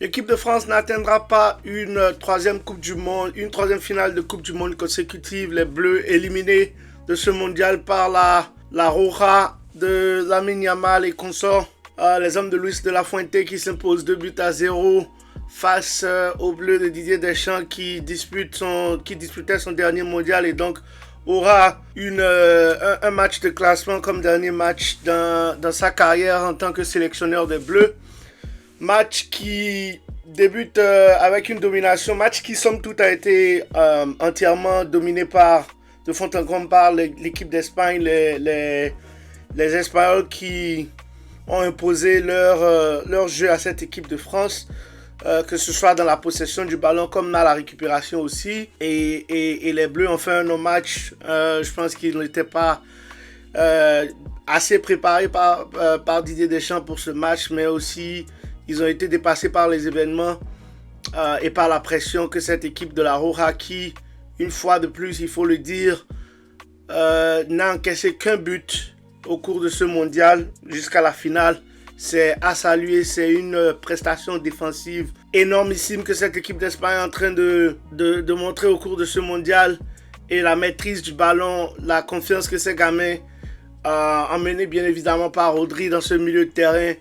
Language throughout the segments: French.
L'équipe de France n'atteindra pas une troisième Coupe du Monde, une troisième finale de Coupe du Monde consécutive. Les Bleus éliminés de ce mondial par la Roja de Lamine Yamal et consorts. Les hommes de Luis de la Fuente qui s'imposent 2-0 face aux Bleus de Didier Deschamps qui disputait son dernier mondial et donc aura un match de classement comme dernier match dans sa carrière en tant que sélectionneur des Bleus. Match qui débute avec une domination, match qui somme toute a été entièrement dominé de fond en comble par l'équipe d'Espagne, les Espagnols qui ont imposé leur jeu à cette équipe de France, que ce soit dans la possession du ballon comme dans la récupération aussi. Et les Bleus ont fait un non-match. Je pense qu'ils n'étaient pas assez préparés par Didier Deschamps pour ce match, mais aussi ils ont été dépassés par les événements et par la pression que cette équipe de la Roja qui, une fois de plus, il faut le dire, n'a encaissé qu'un but au cours de ce mondial jusqu'à la finale. C'est à saluer, c'est une prestation défensive énormissime que cette équipe d'Espagne est en train de montrer au cours de ce mondial. Et la maîtrise du ballon, la confiance que ces gamins, emmenés bien évidemment par Rodri dans ce milieu de terrain,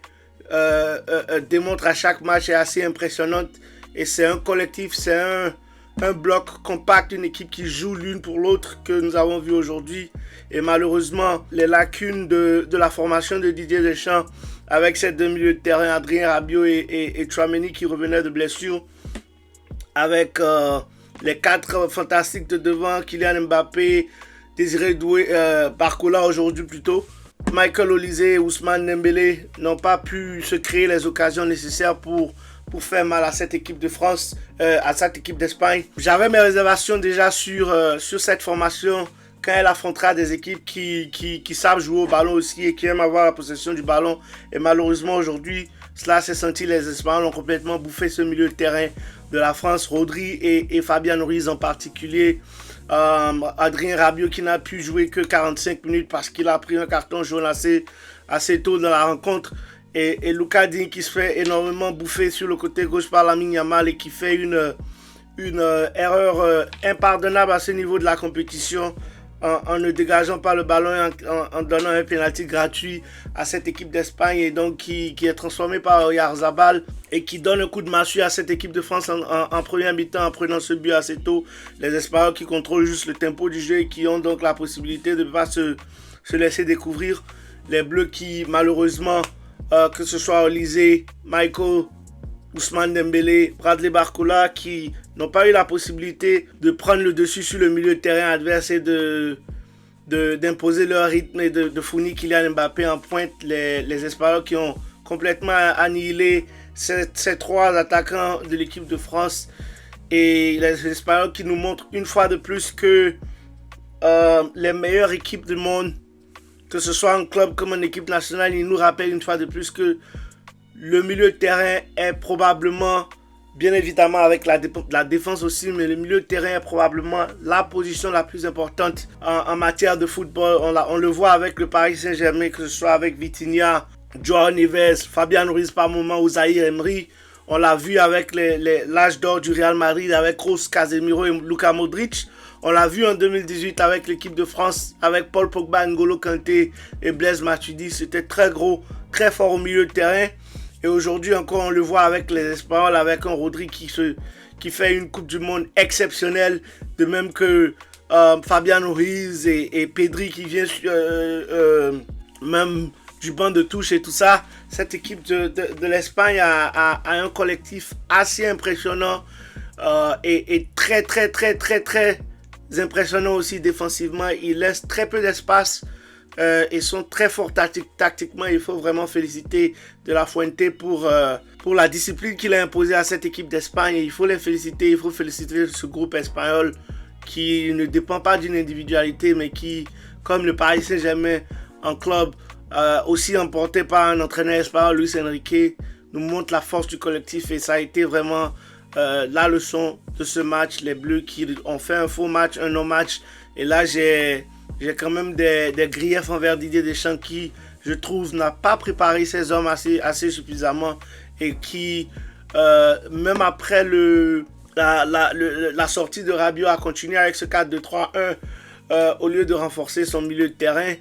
démontre à chaque match est assez impressionnante. Et c'est un collectif, c'est un bloc compact, une équipe qui joue l'une pour l'autre que nous avons vu aujourd'hui. Et malheureusement, les lacunes de la formation de Didier Deschamps avec ces deux milieux de terrain, Adrien Rabiot et Tchouaméni qui revenaient de blessure, avec les quatre fantastiques de devant, Kylian Mbappé, Désiré Doué, Barcola aujourd'hui plutôt, Michael Olise et Ousmane Dembélé n'ont pas pu se créer les occasions nécessaires pour faire mal à cette équipe de France, à cette équipe d'Espagne. J'avais mes réservations déjà sur cette formation quand elle affrontera des équipes qui savent jouer au ballon aussi et qui aiment avoir la possession du ballon. Et malheureusement aujourd'hui, cela s'est senti, les Espagnols ont complètement bouffé ce milieu de terrain de la France. Rodri et Fabian Ruiz en particulier. Adrien Rabiot qui n'a pu jouer que 45 minutes parce qu'il a pris un carton jaune assez tôt dans la rencontre. Et Lucas Digne qui se fait énormément bouffer sur le côté gauche par Lamine Yamal et qui fait une erreur impardonnable à ce niveau de la compétition en ne dégageant pas le ballon et en donnant un penalty gratuit à cette équipe d'Espagne et donc qui est transformé par Oyarzabal et qui donne un coup de massue à cette équipe de France en première mi-temps en prenant ce but assez tôt. Les Espagnols qui contrôlent juste le tempo du jeu et qui ont donc la possibilité de ne pas se laisser découvrir. Les Bleus qui malheureusement, que ce soit Olise, Michael, Ousmane Dembélé, Bradley Barcola qui n'ont pas eu la possibilité de prendre le dessus sur le milieu de terrain adverse et d'imposer leur rythme et de fournir Kylian Mbappé en pointe. Les Espagnols qui ont complètement annihilé ces trois attaquants de l'équipe de France et les Espagnols qui nous montrent une fois de plus que les meilleures équipes du monde, que ce soit un club comme une équipe nationale, ils nous rappellent une fois de plus que le milieu de terrain est probablement, bien évidemment avec la défense aussi, mais le milieu de terrain est probablement la position la plus importante en matière de football. On le voit avec le Paris Saint-Germain, que ce soit avec Vitinha, Joao Neves, Fabian Ruiz par moment ou Zahir Emery. On l'a vu avec l'âge d'or du Real Madrid avec Kroos, Casemiro et Luka Modric. On l'a vu en 2018 avec l'équipe de France, avec Paul Pogba, N'Golo Kanté et Blaise Matuidi. C'était très gros, très fort au milieu de terrain. Et aujourd'hui encore, on le voit avec les Espagnols, avec un Rodri qui fait une Coupe du Monde exceptionnelle. De même que Fabian Ruiz et Pedri qui vient même du banc de touche et tout ça. Cette équipe de l'Espagne a un collectif assez impressionnant et très très très très très impressionnant aussi défensivement. Ils laissent très peu d'espace et sont très forts tactiquement. Il faut vraiment féliciter De La Fuente pour la discipline qu'il a imposée à cette équipe d'Espagne. Il faut les féliciter, il faut féliciter ce groupe espagnol qui ne dépend pas d'une individualité mais qui, comme le Paris Saint-Germain en club, aussi emporté par un entraîneur espagnol, Luis Enrique, nous montre la force du collectif et ça a été vraiment la leçon de ce match. Les Bleus qui ont fait un faux match, un non-match, et là j'ai quand même des griefs envers Didier Deschamps qui, je trouve, n'a pas préparé ses hommes assez suffisamment et qui même après la sortie de Rabiot, a continué avec ce 4-2-3-1 au lieu de renforcer son milieu de terrain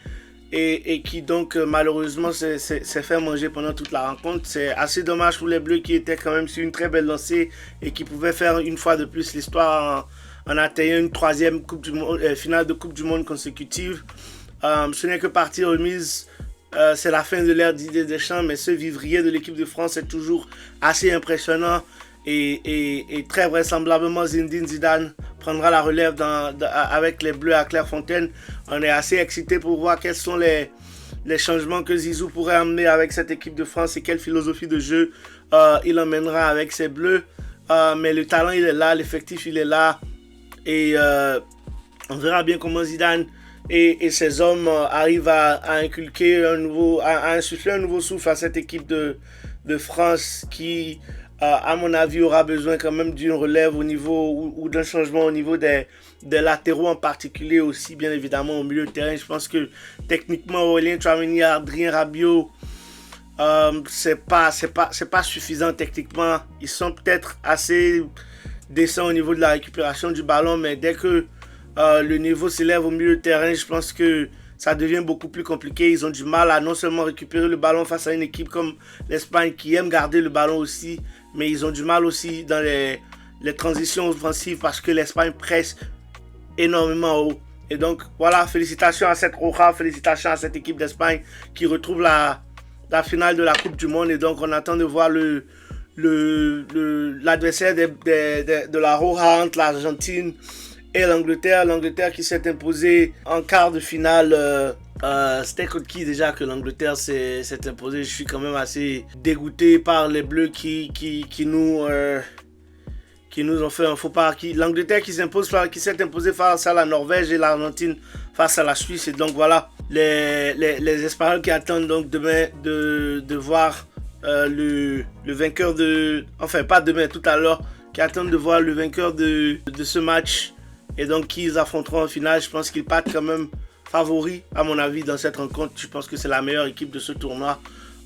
et qui donc malheureusement s'est fait manger pendant toute la rencontre. C'est assez dommage pour les Bleus qui étaient quand même sur une très belle lancée et qui pouvaient faire une fois de plus l'histoire en atteignant une troisième finale de Coupe du Monde consécutive. Ce n'est que partie remise. C'est la fin de l'ère Didier Deschamps, mais ce vivrier de l'équipe de France est toujours assez impressionnant et très vraisemblablement Zinedine Zidane prendra la relève avec les Bleus à Clairefontaine. On est assez excités pour voir quels sont les changements que Zizou pourrait amener avec cette équipe de France et quelle philosophie de jeu il emmènera avec ses Bleus. Mais le talent il est là, l'effectif il est là et on verra bien comment Zidane et ses hommes arrivent à inculquer à insuffler un nouveau souffle à cette équipe de France qui, à mon avis, aura besoin quand même d'une relève au niveau ou d'un changement au niveau des latéraux en particulier aussi, bien évidemment au milieu de terrain. Je pense que techniquement Aurélien Tchouaméni, Adrien Rabiot, c'est pas suffisant techniquement. Ils sont peut-être assez décents au niveau de la récupération du ballon, mais dès que le niveau s'élève au milieu de terrain, je pense que ça devient beaucoup plus compliqué. Ils ont du mal à non seulement récupérer le ballon face à une équipe comme l'Espagne qui aime garder le ballon aussi, mais ils ont du mal aussi dans les transitions offensives parce que l'Espagne presse énormément haut. Et donc voilà, félicitations à cette Roja, félicitations à cette équipe d'Espagne qui retrouve la finale de la Coupe du Monde. Et donc on attend de voir l'adversaire de la Roja entre l'Argentine et l'Angleterre. L'Angleterre qui s'est imposée en quart de finale. C'était contre qui déjà que l'Angleterre s'est imposée? Je suis quand même assez dégoûté par les Bleus qui nous ont fait un faux pas. L'Angleterre qui s'est imposée face à la Norvège et l'Argentine face à la Suisse. Et donc voilà, les Espagnols qui attendent donc demain de voir le vainqueur enfin pas demain, tout à l'heure, qui attendent de voir le vainqueur de ce match. Et donc, qui ils affronteront en finale. Je pense qu'ils partent quand même favoris, à mon avis, dans cette rencontre. Je pense que c'est la meilleure équipe de ce tournoi.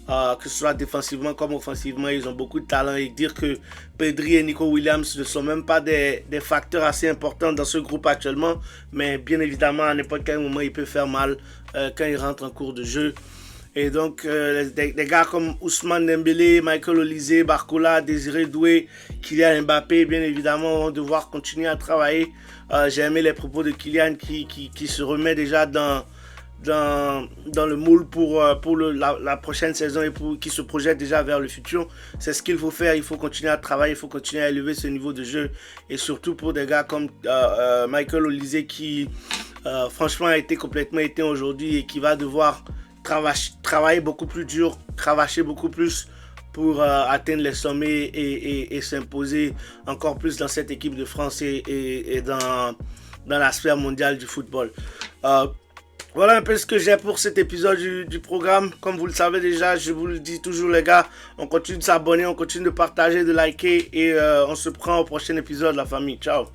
Que ce soit défensivement comme offensivement, ils ont beaucoup de talent. Et dire que Pedri et Nico Williams ne sont même pas des facteurs assez importants dans ce groupe actuellement. Mais bien évidemment, à n'importe quel moment, il peut faire mal quand il rentre en cours de jeu. Et donc, des gars comme Ousmane Dembélé, Michael Olise, Barcola, Désiré Doué, Kylian Mbappé, bien évidemment, vont devoir continuer à travailler. J'ai aimé les propos de Kylian qui se remet déjà dans le moule pour la prochaine saison et qui se projette déjà vers le futur. C'est ce qu'il faut faire. Il faut continuer à travailler, il faut continuer à élever ce niveau de jeu. Et surtout pour des gars comme Michael Olise qui, franchement, a été complètement éteint aujourd'hui et qui va devoir travailler beaucoup plus dur, cravacher beaucoup plus pour atteindre les sommets et s'imposer encore plus dans cette équipe de France et dans la sphère mondiale du football. Voilà un peu ce que j'ai pour cet épisode du programme. Comme vous le savez déjà, je vous le dis toujours les gars, on continue de s'abonner, on continue de partager, de liker et on se prend au prochain épisode la famille. Ciao.